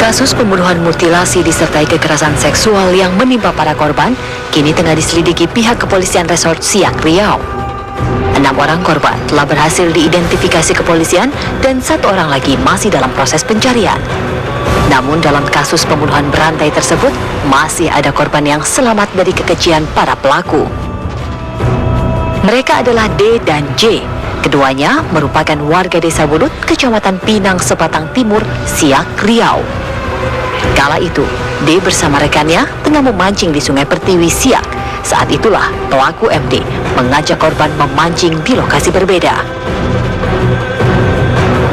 Kasus pembunuhan mutilasi disertai kekerasan seksual yang menimpa para korban kini tengah diselidiki pihak kepolisian Resort Siak, Riau. 6 orang korban telah berhasil diidentifikasi kepolisian dan 1 orang lagi masih dalam proses pencarian. Namun dalam kasus pembunuhan berantai tersebut masih ada korban yang selamat dari kekejian para pelaku. Mereka adalah D dan J. Keduanya merupakan warga desa Budut, Kecamatan Pinang, Sepatang Timur, Siak, Riau. Kala itu, D bersama rekannya tengah memancing di Sungai Pertiwi, Siak. Saat itulah pelaku MD mengajak korban memancing di lokasi berbeda.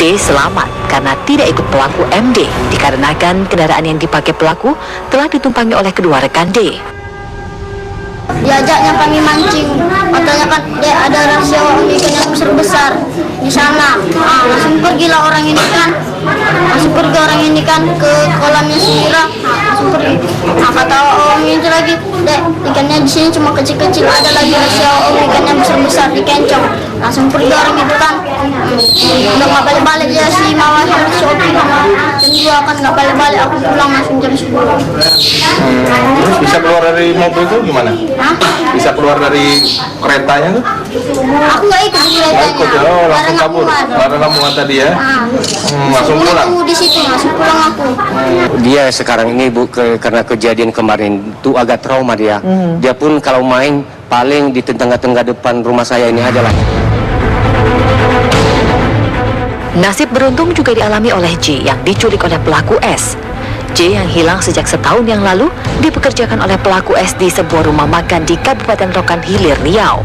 D selamat karena tidak ikut pelaku MD dikarenakan kendaraan yang dipakai pelaku telah ditumpangi oleh kedua rekan D. Diajaknya kami mancing, katanya kan ada rahasia ikan yang besar-besar di sana. Langsung pergilah orang ini kan, ke kolamnya Sira, langsung pergi. Kata orang itu lagi, dek ikannya di sini cuma kecil-kecil, ada lagi rahasia ikannya besar-besar di kencong. Langsung pergi orang itu kan, udah nggak balik-balik ya si Mawar sama si Opi sama jam 2 kan nggak balik-balik, aku pulang langsung jam 10. Terus bisa keluar dari mobil itu gimana? Hah? Bisa keluar dari keretanya tuh? Aku nggak ikut di keretanya. Ikut ya, langsung kabur. Bareng kamu tadi ya? Langsung pulang. Aku di situ, langsung pulang aku. Dia sekarang ini karena kejadian kemarin itu agak trauma dia. Dia pun kalau main paling di tengah-tengah depan rumah saya ini aja lah. Nasib beruntung juga dialami oleh J yang diculik oleh pelaku S. J yang hilang sejak setahun yang lalu dipekerjakan oleh pelaku S di sebuah rumah makan di Kabupaten Rokan Hilir, Riau.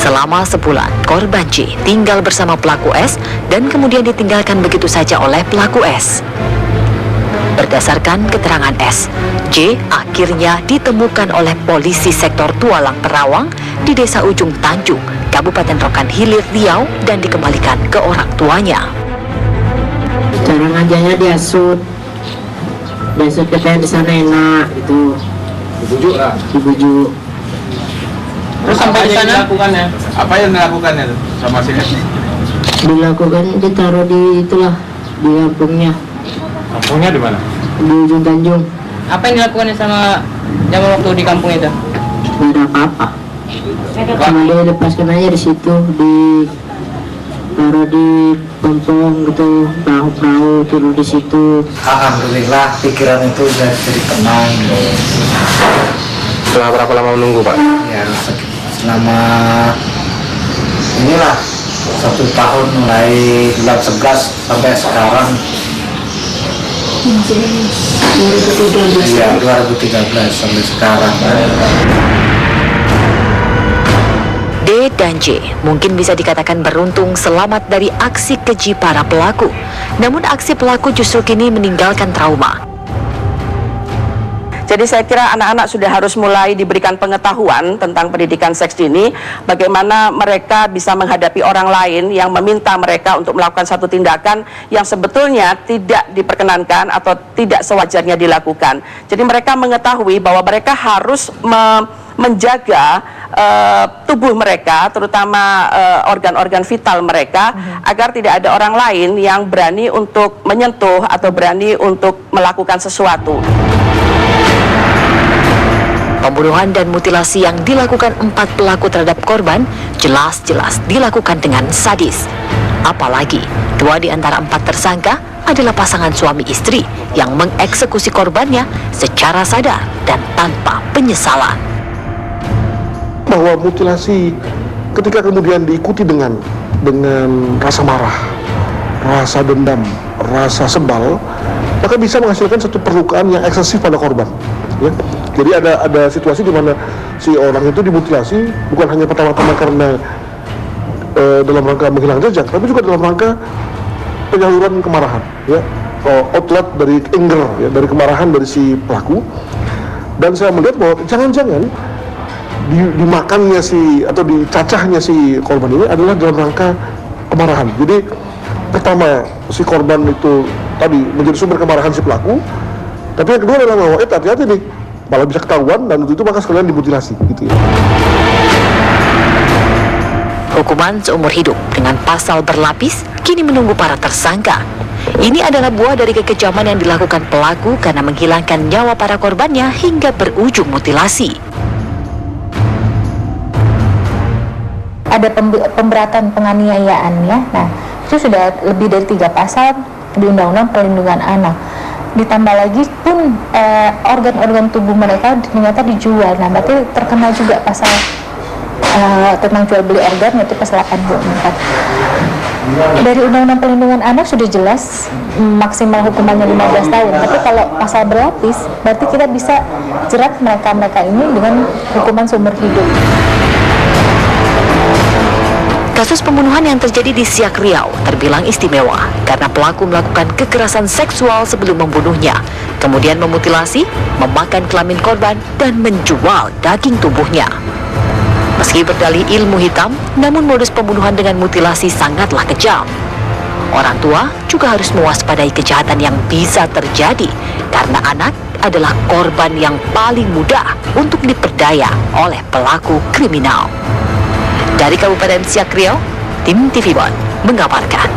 Selama sebulan, korban J tinggal bersama pelaku S dan kemudian ditinggalkan begitu saja oleh pelaku S. Berdasarkan keterangan S, J akhirnya ditemukan oleh polisi sektor Tualang Perawang di Desa Ujung Tanjung, Kabupaten Rokan Hilir, Riau dan dikembalikan ke orang tuanya. Cara ngajarnya diasut katanya di sana enak gitu. Dibujuk lah. Dibujuk. Terus sampai di sana dilakukannya? Apa yang dilakukannya sama si S? Dilakukan ditaruh di itulah di kampungnya. Kampungnya di mana? Di Ujung Tanjung. Apa yang dilakukannya sama zaman waktu di kampung itu? Gak ada apa-apa. Cuma dia lepaskan aja di situ, taruh di pompong gitu, perahu turun di situ. Alhamdulillah pikiran itu udah jadi tenang. Setelah berapa lama menunggu, Pak? Ya selama inilah 1 tahun mulai bulan 11 sampai sekarang. Iya 2013 sampai sekarang. D dan J mungkin bisa dikatakan beruntung selamat dari aksi keji para pelaku. Namun aksi pelaku justru kini meninggalkan trauma. Jadi saya kira anak-anak sudah harus mulai diberikan pengetahuan tentang pendidikan seks dini, bagaimana mereka bisa menghadapi orang lain yang meminta mereka untuk melakukan satu tindakan yang sebetulnya tidak diperkenankan atau tidak sewajarnya dilakukan. Jadi mereka mengetahui bahwa mereka harus menjaga tubuh mereka, terutama organ-organ vital mereka, agar tidak ada orang lain yang berani untuk menyentuh atau berani untuk melakukan sesuatu. Pembunuhan dan mutilasi yang dilakukan 4 pelaku terhadap korban jelas-jelas dilakukan dengan sadis. Apalagi 2 di antara 4 tersangka adalah pasangan suami istri yang mengeksekusi korbannya secara sadar dan tanpa penyesalan. Bahwa mutilasi ketika kemudian diikuti dengan rasa marah, rasa dendam, rasa sebal, maka bisa menghasilkan satu perlukaan yang eksesif pada korban. Ya. Jadi ada situasi di mana si orang itu dimutilasi bukan hanya pertama-tama karena dalam rangka menghilang jejak, tapi juga dalam rangka penyaluran kemarahan, ya, outlet dari anger, ya, dari kemarahan dari si pelaku. Dan saya melihat bahwa jangan-jangan dimakannya atau dicacahnya si korban ini adalah dalam rangka kemarahan. Jadi pertama si korban itu tadi menjadi sumber kemarahan si pelaku, tapi yang kedua adalah bahwa hati-hati nih, malah bisa ketahuan dan untuk itu maka sekalian dimutilasi gitu ya. Hukuman seumur hidup dengan pasal berlapis kini menunggu para tersangka. Ini adalah buah dari kekejaman yang dilakukan pelaku karena menghilangkan nyawa para korbannya hingga berujung mutilasi. Ada pemberatan penganiayaan ya. Nah, itu sudah lebih dari 3 pasal di Undang-Undang Perlindungan Anak. Ditambah lagi pun organ-organ tubuh mereka ternyata dijual. Nah, berarti terkena juga pasal tentang jual beli organ, yaitu pasal 84. Dari Undang-Undang Perlindungan Anak sudah jelas maksimal hukumannya 15 tahun. Tapi kalau pasal berlapis, berarti kita bisa jerat mereka ini dengan hukuman seumur hidup. Kasus pembunuhan yang terjadi di Siak Riau terbilang istimewa karena pelaku melakukan kekerasan seksual sebelum membunuhnya, kemudian memutilasi, memakan kelamin korban, dan menjual daging tubuhnya. Meski berdalih ilmu hitam, namun modus pembunuhan dengan mutilasi sangatlah kejam. Orang tua juga harus mewaspadai kejahatan yang bisa terjadi karena anak adalah korban yang paling mudah untuk diperdaya oleh pelaku kriminal. Dari Kabupaten Siak Riau, tim TV One mengabarkan.